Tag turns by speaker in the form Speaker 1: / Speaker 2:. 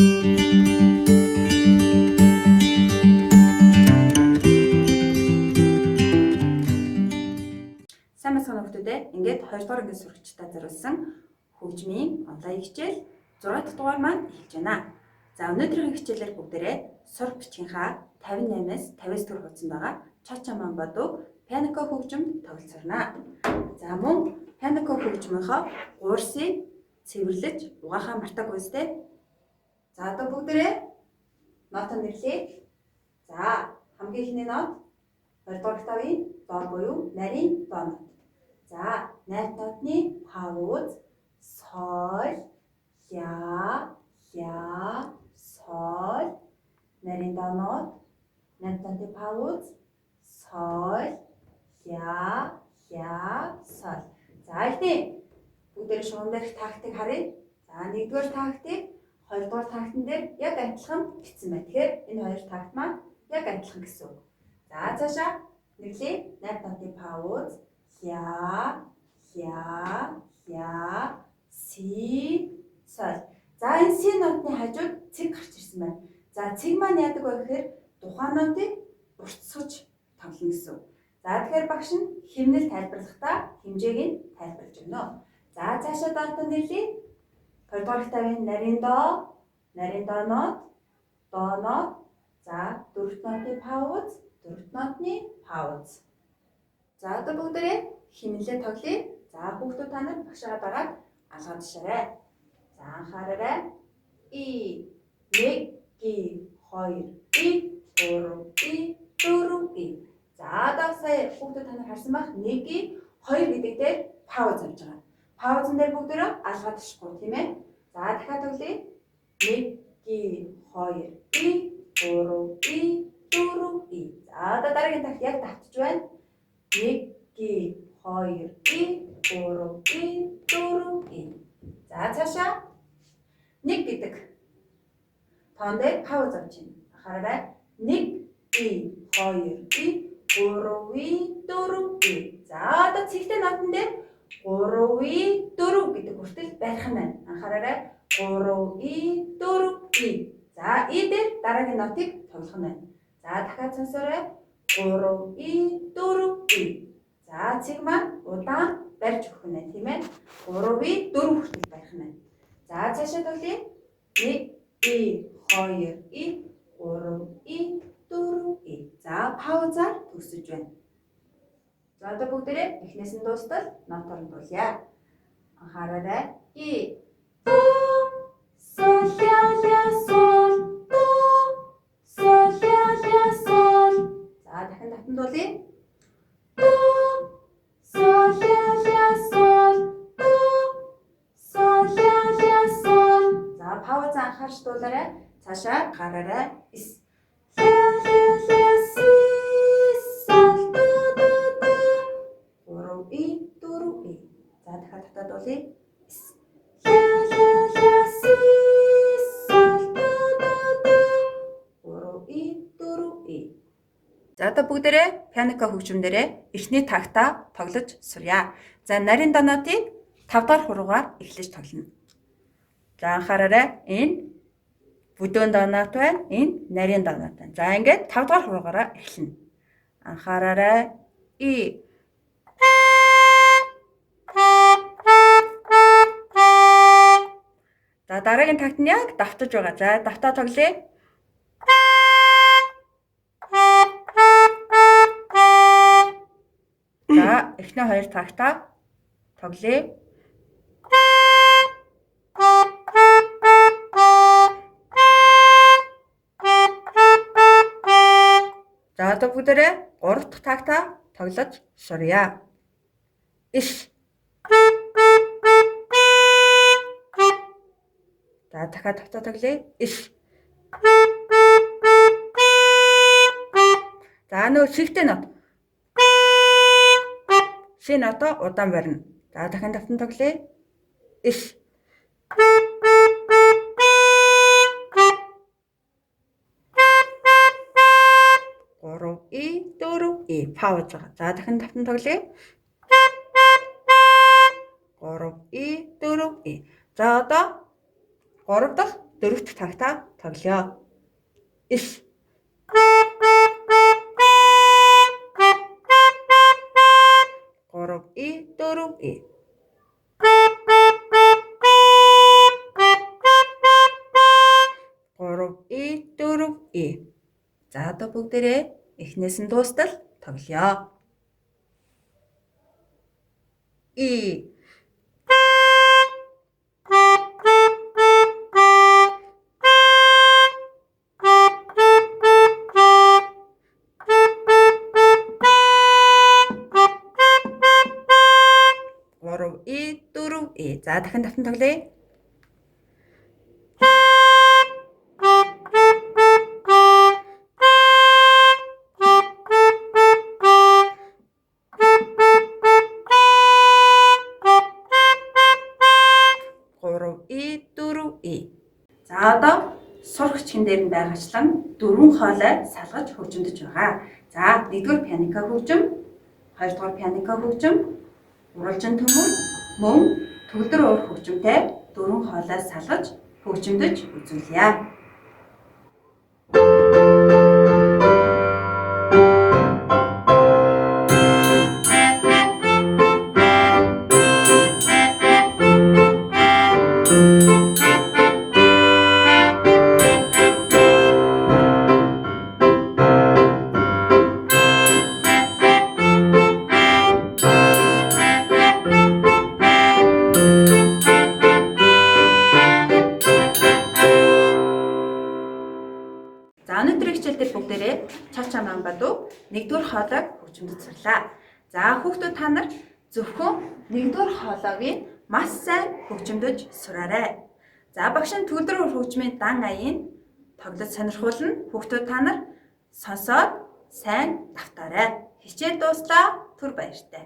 Speaker 1: Сайн мэцхан хүмүүстээ ингээд 2 дугаар ангийн сурагчдаа зориулсан хөгжмийн онлайн хичээл 6 дахь дугаар маань эхэлж байна. За өнөөдрийн хичээлээр бүгдээрээ сур бичгийнхаа 58-аас 50-с төр хуудсанд байгаа Чача Мамбадуг пианико хөгжимд тоглолцоорно. За мөн пианико хөгжмийнхөө гуурсыг цэвэрлэж угаахаа мартаагүй үстэй. За одоо бүгдээрээ ноот нэрлэе. За хамгийн ихний нот 2 дугаар октавын доор буюу нарийн доо нот. За найр нотны пауз соль, ля, соль, нарийн доо нот, найр нотны пауз соль, ля, соль. За эхний бүгдээр шугам дээрх тактик харъя. За 1-р тактик 2-р тактн дээр яг адилхан бичсэн байна. Тэгэхээр энэ хоёр такт маань яг адилхан гэсэн үг. За цаашаа нэрлэе. Найр нотны пауз ля, си, соль. За энэ си нотны хажууд цэг гарч ирсэн байна. За цэг маань яадаг вэ гэхээр тухайн нотыг уртсгаж тоглоно гэсэн үг. За тэгэхээр багш нь хэмнэл тайлбарлахдаа хэмжээг нь тайлбарлаж өгнө. За цаашаа даатаа нэрлэе. 2 дугаар октавын нарийн доо нот, доо нот. За 4-р нотны пауз, 4-р нотны пауз. За одоо бүгдээрээ хэмнэлээ тоглоё. За хүүхдүүд та нар багшаа дагаад алгаад шаарай. За анхаараарай. И 1 2 3 4. За одоо сая хүүхдүүд та нар харсан байх 1 2 гэдэг дээр пауз авч байгаа. Паузн дээр бүгдээрээ алгаад шихгүй тийм ээ. За дахиад тоглоё. 1 2 3 4. За одоо дараагийн такт яг давтж байна. 1 2 3 4. За цаашаа 1 гэдэг тоон дээр пауз авч байна. Анхаараарай. 1 2 3 4. За одоо цэгтэй нотон дээр 3 4 гэдэг хүртэл барих юм байна. Анхаараарай. 3 4. За и дээр дараагийн нотыг тоглох юм байна. За дахиад сонсоорой. 3 4. За цэг маань удаан барьж өгөх нь байна тийм ээ. 3 4 хүртэл барих нь байна. За цаашаа тоглоё. 1 2 3 4. За паузаар төгсөж байна. За одоо бүгдээрээ эхнээс нь дуустал нотоор нь дуулъя. Анхаараарай. И до соль ля соль до соль ля соль. За дахин татан дуулъя. До соль ля соль до соль ля соль. За пауз анхаарч дуулаарай. Цаашаа гараарай. Эс ля си соль до 3 4. За дахиад татаад дуулъя. Эс ля си соль до 3 4. За одоо бүгдээрээ пианико хөгжмөндөө эхний тактаа тоглож сурья. За нарийн доо нотыг 5 дахь хуруугаар эхлэж тоглоно. За анхаараарай. Энэ бүдүүн доо нот байна. Энэ нарийн доо нот байна. За ингээд 5 дахь хуруугаараа эхэлнэ. Анхаараарай. И За дараагийн такт нь яг давтаж байгаа. За давтаа тоглоё. За эхний хоёр тактаа тоглоё. За одоо бүгдээрээ 3 дахь тактаа тоглож сурья. Иш. За дахиад давтаа тоглоё. Иш. За нөө шигтэй нот. Ши нотоо удаан барина. За дахин давтан тоглоё. Иш. Пауз байгаа. За дахин давтан тоглоё. 3 4. За одоо 3 дахь 4 дахь тагтаа тоглоё. Эс. 3 и 4 и. 3 и 4 и. За одоо бүгдээрээ эхнээс нь дуустал тоглоё. И. 3 и 4 и. За дахин давтан тоглоё. За одоо сурах хичгэн дээр нь байгаачлан 4 хоолой салгаж хөгжимдөж байгаа. За 1-р пианика хөгжим, 2-р пианика хөгжим, уралжин төмөр, мөн төгөлдөр уур хөгжимтэй 4 хоолой салгаж хөгжимдөж үзүүлье. За өнөөдрийн хичээлдээ бүгдээрээ чача мамбаду 1-р хоолойг хөгжимдөж сурлаа. За хүүхдүүд та нар зөвхөн 1-р хоолойг маш сайн хөгжимдөж сураарай. За багш нь төгөлдөр хөгжмийн дан аяыг тоглож сонирхуулна. Хүүхдүүд та нар сонсоод сайн давтаарай. Хичээл дууслаа. Түр баяртай.